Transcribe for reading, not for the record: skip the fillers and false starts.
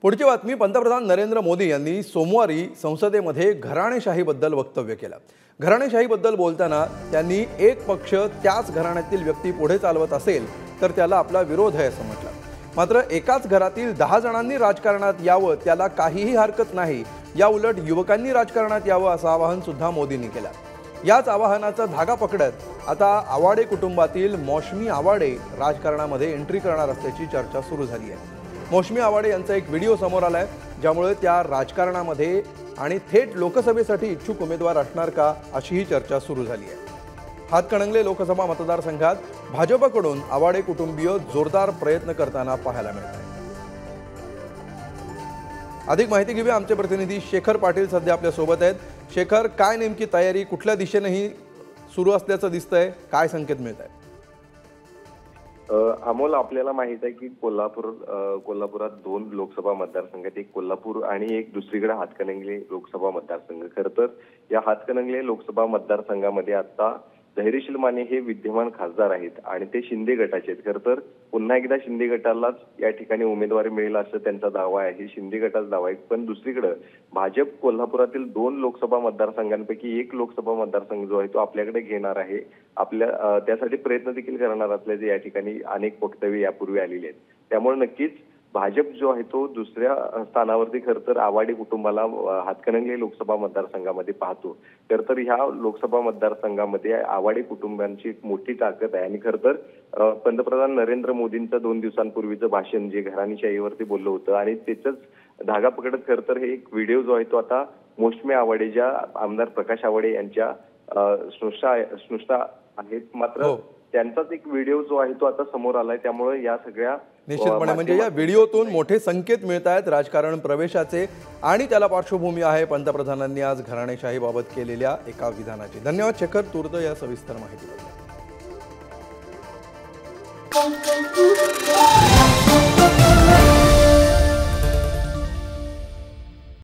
पुढची बातमी, पंतप्रधान नरेंद्र मोदी यांनी सोमवारी संसदेमध्ये घराणेशाहीबद्दल वक्तव्य केलं। घराणेशाहीबद्दल बोलताना त्यांनी एक पक्ष त्याच घराण्यातील व्यक्ती पुढे चालवत असेल तर त्याला आपला विरोध आहे असं म्हटलं। मात्र एकाच घरातील 10 जणांनी राजकारणात यावं त्याला काहीही हरकत नाही, या उलट युवकांनी राजकारणात यावं असं आवाहन सुद्धा मोदींनी केलं। याच आवाहनाचा धागा पकडत आता आवाडे कुटुंबातील मौसमी आवाडे राजकारणामध्ये एंट्री करणार असल्याची चर्चा सुरू झाली आहे। मौसमी आवाडे यांचा एक व्हिडिओ समोर आलाय ज्यामुळे त्या राजकारणामध्ये आणि थेट लोकसभेसाठी इच्छुक उमेदवार असणार का अशी ही चर्चा सुरू झाली आहे। हातकणंगले लोकसभा मतदारसंघात भाजपकडून आवाडे कुटुंबीय जोरदार प्रयत्न करताना पाहायला मिळत आहे। अधिक माहिती घेऊया, आमचे प्रतिनिधी शेखर पाटील सध्या आपल्या सोबत आहेत। शेखर, काय नेमकी तयारी, कुठल्या दिशेनेही सुरू असल्याचं दिसतंय, काय संकेत मिळत आहेत? अमोल, आपल्याला माहित आहे की कोल्हापुरात 2 लोकसभा मतदारसंघ आहेत, एक कोल्हापूर आणि एक दुसरीकडे हातकणंगले लोकसभा मतदारसंघ। खरं तर या हातकणंगले लोकसभा मतदारसंघामध्ये आता धैर्यशील माने हे विद्यमान खासदार आहेत आणि ते शिंदे गटाचे आहेत। खरं तर पुन्हा एकदा शिंदे गटालाच या ठिकाणी उमेदवारी मिळेल असं त्यांचा दावा आहे, शिंदे गटाचा दावा आहे। पण दुसरीकडे भाजप कोल्हापुरातील 2 लोकसभा मतदारसंघांपैकी एक लोकसभा मतदारसंघ जो आहे तो आपल्याकडे घेणार आहे, त्यासाठी प्रयत्न देखील करणार असल्याचे या ठिकाणी अनेक वक्तव्य यापूर्वी आलेले आहेत। त्यामुळे नक्कीच भाजप जो आहे तो दुसऱ्या स्थानावरती खरं तर आवाडे कुटुंबाला हातकणंगले लोकसभा मतदारसंघामध्ये पाहतो। खरं तर ह्या लोकसभा मतदारसंघामध्ये आवाडे कुटुंबांची एक मोठी ताकद आहे आणि खरं तर पंतप्रधान नरेंद्र मोदींचं 2 दिवसांपूर्वीचं भाषण जे घराणेशाहीवरती बोललं होतं आणि त्याचाच धागा पकडत खरं तर हे एक व्हिडिओ जो आहे तो आता मौसमी आवाडे ज्या आमदार प्रकाश आवाडे यांच्या स्नुष्टा आहेत, मात्र त्यांचाच एक व्हिडिओ जो आहे तो आता समोर आलाय। त्यामुळे या सगळ्या निश्चितपणे म्हणजे या व्हिडिओतून मोठे संकेत मिळत आहेत राजकारण प्रवेशाचे आणि त्याला पार्श्वभूमी आहे पंतप्रधानांनी आज घराणेशाहीबाबत केलेल्या एका विधानाची। धन्यवाद शेखर तूर्त या सविस्तर माहितीबद्दल।